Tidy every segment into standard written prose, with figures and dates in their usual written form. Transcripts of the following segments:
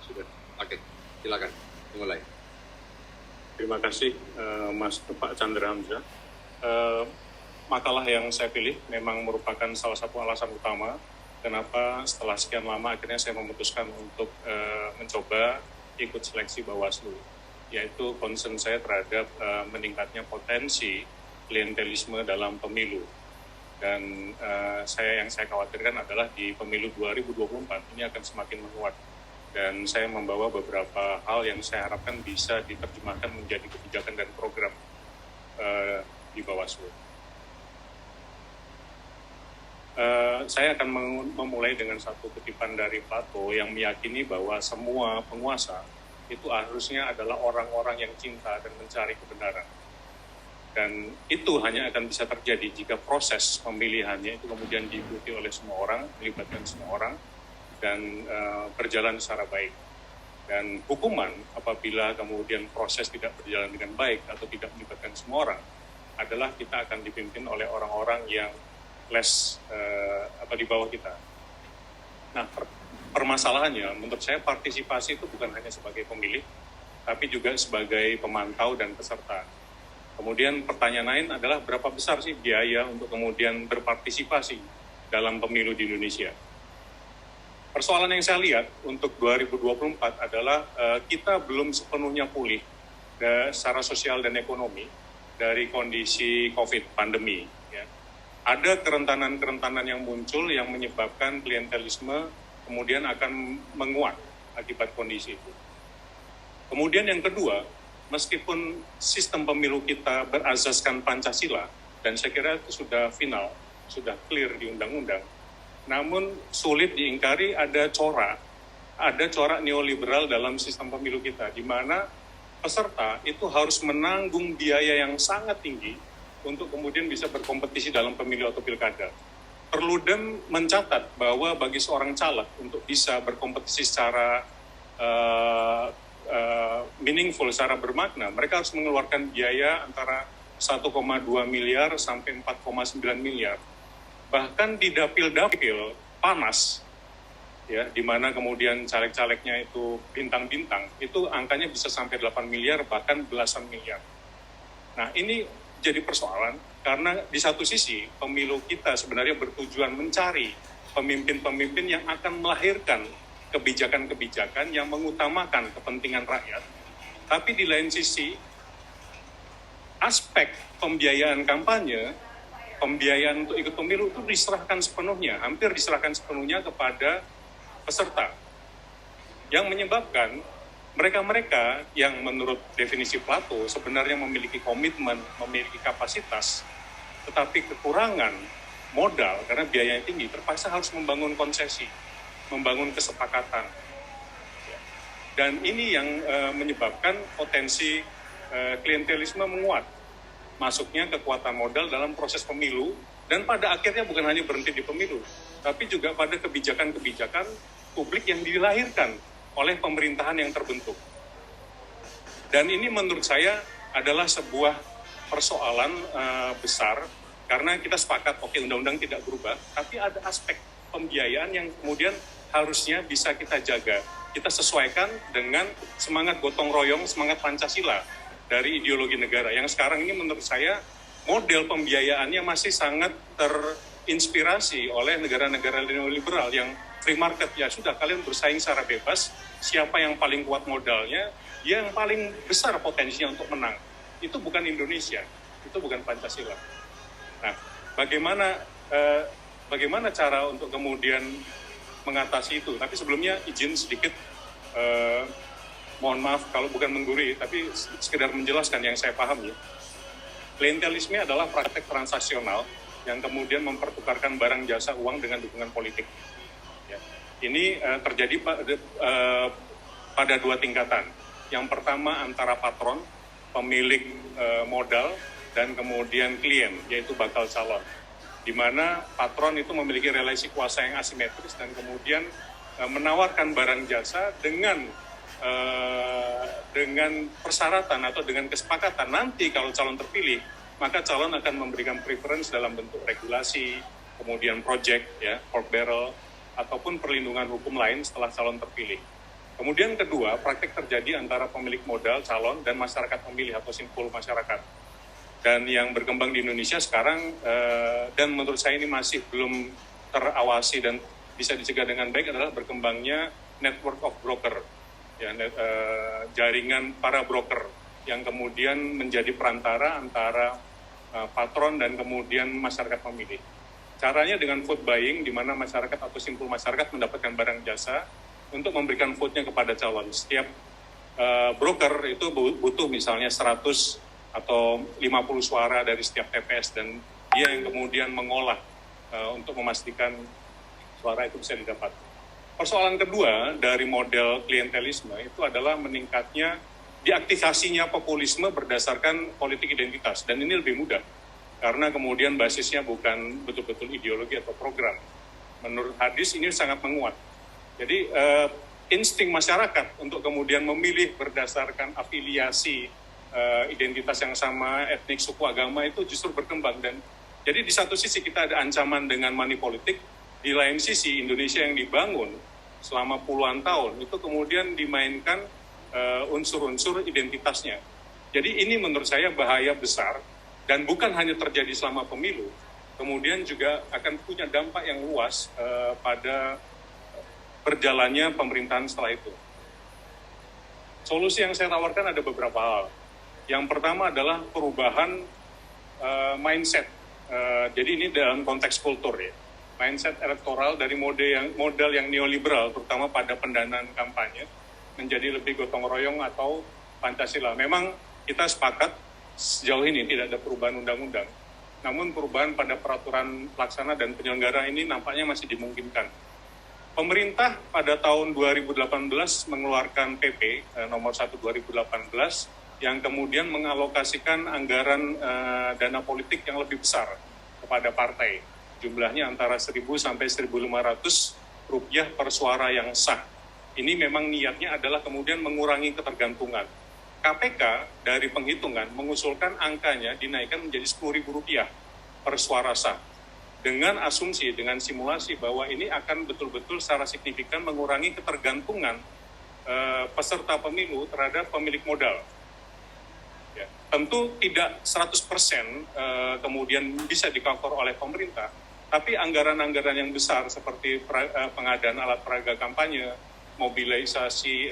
Sudah. Oke, silakan dimulai. Terima kasih Mas Pak Chandra Hamzah. Makalah yang saya pilih memang merupakan salah satu alasan utama kenapa setelah sekian lama akhirnya saya memutuskan untuk mencoba ikut seleksi Bawaslu, yaitu concern saya terhadap meningkatnya potensi klientelisme dalam pemilu. Dan yang saya khawatirkan adalah di pemilu 2024 ini akan semakin menguat. Dan saya membawa beberapa hal yang saya harapkan bisa diterjemahkan menjadi kebijakan dan program di Bawaslu. Saya akan memulai dengan satu kutipan dari Plato yang meyakini bahwa semua penguasa itu harusnya adalah orang-orang yang cinta dan mencari kebenaran. Dan itu hanya akan bisa terjadi jika proses pemilihannya itu kemudian diikuti oleh semua orang, melibatkan semua orang, dan berjalan secara baik. Dan hukuman apabila kemudian proses tidak berjalan dengan baik atau tidak melibatkan semua orang adalah kita akan dipimpin oleh orang-orang yang di bawah kita. Nah, permasalahannya menurut saya partisipasi itu bukan hanya sebagai pemilih, tapi juga sebagai pemantau dan peserta. Kemudian pertanyaan lain adalah berapa besar sih biaya untuk kemudian berpartisipasi dalam pemilu di Indonesia. Persoalan yang saya lihat untuk 2024 adalah kita belum sepenuhnya pulih secara sosial dan ekonomi dari kondisi COVID, pandemi. Ya. Ada kerentanan-kerentanan yang muncul yang menyebabkan klientelisme kemudian akan menguat akibat kondisi itu. Kemudian yang kedua, meskipun sistem pemilu kita berazaskan Pancasila, dan saya kira itu sudah final, sudah clear di undang-undang, namun sulit diingkari ada corak neoliberal dalam sistem pemilu kita, di mana peserta itu harus menanggung biaya yang sangat tinggi untuk kemudian bisa berkompetisi dalam pemilu atau pilkada. Perludem mencatat bahwa bagi seorang caleg untuk bisa berkompetisi secara meaningful, secara bermakna, mereka harus mengeluarkan biaya antara 1,2 miliar sampai 4,9 miliar. Bahkan di dapil-dapil panas, ya, di mana kemudian caleg-calegnya itu bintang-bintang, itu angkanya bisa sampai 8 miliar, bahkan belasan miliar. Nah, ini jadi persoalan, karena di satu sisi, pemilu kita sebenarnya bertujuan mencari pemimpin-pemimpin yang akan melahirkan kebijakan-kebijakan yang mengutamakan kepentingan rakyat. Tapi di lain sisi, aspek pembiayaan kampanye, pembiayaan untuk ikut pemilu itu diserahkan sepenuhnya, hampir diserahkan sepenuhnya kepada peserta. Yang menyebabkan mereka-mereka yang menurut definisi Plato sebenarnya memiliki komitmen, memiliki kapasitas, tetapi kekurangan modal karena biayanya tinggi, terpaksa harus membangun konsesi, membangun kesepakatan. Dan ini yang menyebabkan potensi klientelisme menguat. Masuknya kekuatan modal dalam proses pemilu, dan pada akhirnya bukan hanya berhenti di pemilu, tapi juga pada kebijakan-kebijakan publik yang dilahirkan oleh pemerintahan yang terbentuk. Dan ini menurut saya adalah sebuah persoalan besar, karena kita sepakat, oke, undang-undang tidak berubah, tapi ada aspek pembiayaan yang kemudian harusnya bisa kita jaga. Kita sesuaikan dengan semangat gotong royong, semangat Pancasila dari ideologi negara. Yang sekarang ini menurut saya model pembiayaannya masih sangat terinspirasi oleh negara-negara neoliberal yang free market. Ya sudah, kalian bersaing secara bebas, siapa yang paling kuat modalnya, dia yang paling besar potensinya untuk menang. Itu bukan Indonesia, itu bukan Pancasila. Nah, bagaimana cara untuk kemudian mengatasi itu? Tapi sebelumnya izin sedikit, mohon maaf kalau bukan menggurui, tapi sekedar menjelaskan yang saya pahami. Klientelisme adalah praktek transaksional yang kemudian mempertukarkan barang jasa uang dengan dukungan politik. Ya. Ini terjadi pada dua tingkatan. Yang pertama antara patron, pemilik modal, dan kemudian klien, yaitu bakal calon. Di mana patron itu memiliki relasi kuasa yang asimetris dan kemudian menawarkan barang jasa dengan persyaratan atau dengan kesepakatan nanti kalau calon terpilih, maka calon akan memberikan preference dalam bentuk regulasi, kemudian project, ya, pork barrel, ataupun perlindungan hukum lain setelah calon terpilih. Kemudian kedua, praktek terjadi antara pemilik modal, calon, dan masyarakat pemilih atau simpul masyarakat. Dan yang berkembang di Indonesia sekarang, dan menurut saya ini masih belum terawasi dan bisa dicegah dengan baik, adalah berkembangnya network of broker, ya, jaringan para broker yang kemudian menjadi perantara antara patron dan kemudian masyarakat pemilih. Caranya dengan vote buying, di mana masyarakat atau simpul masyarakat mendapatkan barang jasa untuk memberikan vote-nya kepada calon. Setiap broker itu butuh misalnya 100 atau 50 suara dari setiap TPS, dan dia yang kemudian mengolah untuk memastikan suara itu bisa didapat. Persoalan kedua dari model klientelisme itu adalah meningkatnya diaktifasinya populisme berdasarkan politik identitas, dan ini lebih mudah karena kemudian basisnya bukan betul-betul ideologi atau program. Menurut hadis ini sangat menguat. Jadi insting masyarakat untuk kemudian memilih berdasarkan afiliasi, identitas yang sama, etnik, suku, agama itu justru berkembang. Dan jadi di satu sisi kita ada ancaman dengan money politik, di lain sisi Indonesia yang dibangun selama puluhan tahun itu kemudian dimainkan unsur-unsur identitasnya. Jadi ini menurut saya bahaya besar, dan bukan hanya terjadi selama pemilu, kemudian juga akan punya dampak yang luas pada berjalannya pemerintahan setelah itu. Solusi yang saya tawarkan ada beberapa hal. Yang pertama adalah perubahan mindset. Jadi ini dalam konteks kultur ya. Mindset elektoral dari model yang neoliberal, terutama pada pendanaan kampanye, menjadi lebih gotong royong atau Pancasila. Memang kita sepakat sejauh ini tidak ada perubahan undang-undang, namun perubahan pada peraturan pelaksana dan penyelenggara ini nampaknya masih dimungkinkan. Pemerintah pada tahun 2018 mengeluarkan PP nomor 1 2018 yang kemudian mengalokasikan anggaran dana politik yang lebih besar kepada partai. Jumlahnya antara 1.000 sampai 1.500 rupiah per suara yang sah. Ini memang niatnya adalah kemudian mengurangi ketergantungan. KPK dari penghitungan mengusulkan angkanya dinaikkan menjadi Rp10.000 per suara sah. Dengan asumsi, dengan simulasi bahwa ini akan betul-betul secara signifikan mengurangi ketergantungan peserta pemilu terhadap pemilik modal. Ya, tentu tidak 100% kemudian bisa di-cover oleh pemerintah, tapi anggaran-anggaran yang besar seperti pengadaan alat peraga kampanye, mobilisasi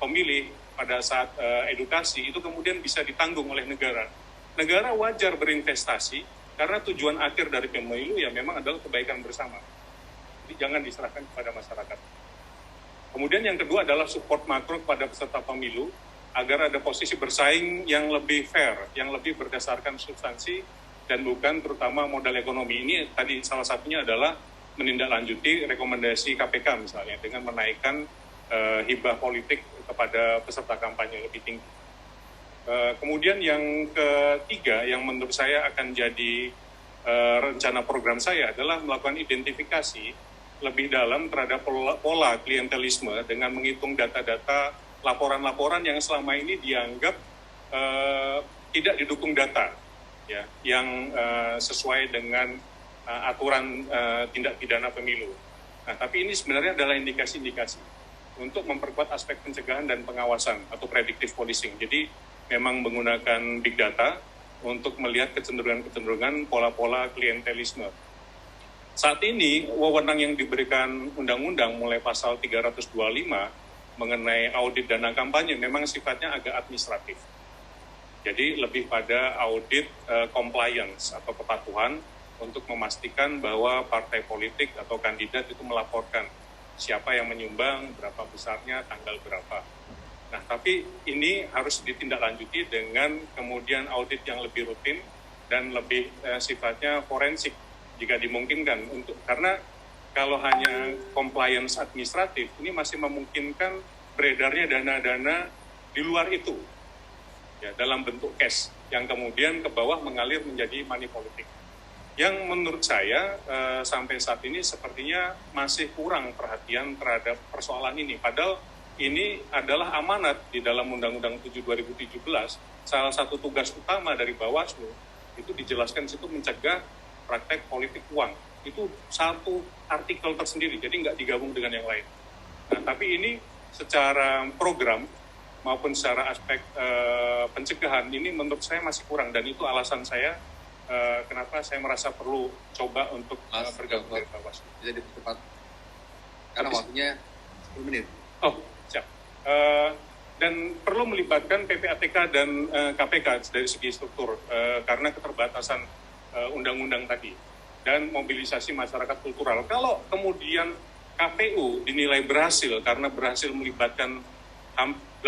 pemilih, pada saat edukasi itu kemudian bisa ditanggung oleh negara. Negara wajar berinvestasi karena tujuan akhir dari pemilu ya memang adalah kebaikan bersama. Jadi jangan diserahkan kepada masyarakat. Kemudian yang kedua adalah support makro kepada peserta pemilu agar ada posisi bersaing yang lebih fair, yang lebih berdasarkan substansi dan bukan terutama modal ekonomi. Ini tadi salah satunya adalah menindaklanjuti rekomendasi KPK misalnya dengan menaikkan hibah politik kepada peserta kampanye lebih tinggi. Kemudian yang ketiga yang menurut saya akan jadi rencana program saya adalah melakukan identifikasi lebih dalam terhadap pola klientelisme dengan menghitung data-data laporan-laporan yang selama ini dianggap tidak didukung data, ya, yang sesuai dengan aturan tindak pidana pemilu. Nah, tapi ini sebenarnya adalah indikasi-indikasi untuk memperkuat aspek pencegahan dan pengawasan atau predictive policing. Jadi memang menggunakan big data untuk melihat kecenderungan-kecenderungan pola-pola klientelisme. Saat ini wewenang yang diberikan undang-undang mulai pasal 325 mengenai audit dana kampanye memang sifatnya agak administratif. Jadi lebih pada audit compliance atau kepatuhan untuk memastikan bahwa partai politik atau kandidat itu melaporkan siapa yang menyumbang, berapa besarnya, tanggal berapa. Nah, tapi ini harus ditindaklanjuti dengan kemudian audit yang lebih rutin dan lebih sifatnya forensik jika dimungkinkan. Karena kalau hanya compliance administratif, ini masih memungkinkan beredarnya dana-dana di luar itu, ya, dalam bentuk cash, yang kemudian ke bawah mengalir menjadi money politik. Yang menurut saya sampai saat ini sepertinya masih kurang perhatian terhadap persoalan ini. Padahal ini adalah amanat di dalam Undang-Undang 7 2017. Salah satu tugas utama dari Bawaslu itu dijelaskan di situ mencegah praktek politik uang. Itu satu artikel tersendiri, jadi nggak digabung dengan yang lain. Nah, tapi ini secara program maupun secara aspek pencegahan ini menurut saya masih kurang, dan itu alasan saya kenapa saya merasa perlu coba untuk bergabung dengan Bawaslu. Bisa dipercepat karena waktunya 10 menit. Oh, siap. Dan perlu melibatkan PPATK dan KPK dari segi struktur karena keterbatasan undang-undang tadi dan mobilisasi masyarakat kultural. Kalau kemudian KPU dinilai berhasil karena berhasil melibatkan 81%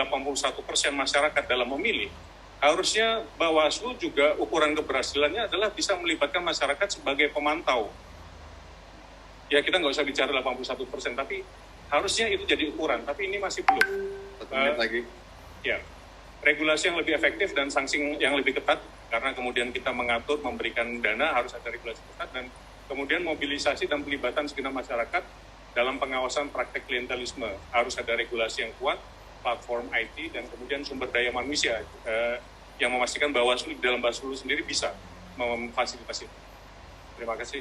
masyarakat dalam memilih, harusnya Bawaslu juga ukuran keberhasilannya adalah bisa melibatkan masyarakat sebagai pemantau. Ya kita nggak usah bicara 81%, tapi harusnya itu jadi ukuran, tapi ini masih belum. 1 menit lagi. Ya, regulasi yang lebih efektif dan sanksi yang lebih ketat, karena kemudian kita mengatur, memberikan dana, harus ada regulasi ketat, dan kemudian mobilisasi dan pelibatan segenap masyarakat dalam pengawasan praktek klientelisme. Harus ada regulasi yang kuat, platform IT, dan kemudian sumber daya manusia yang memastikan Bawaslu dalam Bawaslu sendiri bisa memfasilitasi. Terima kasih.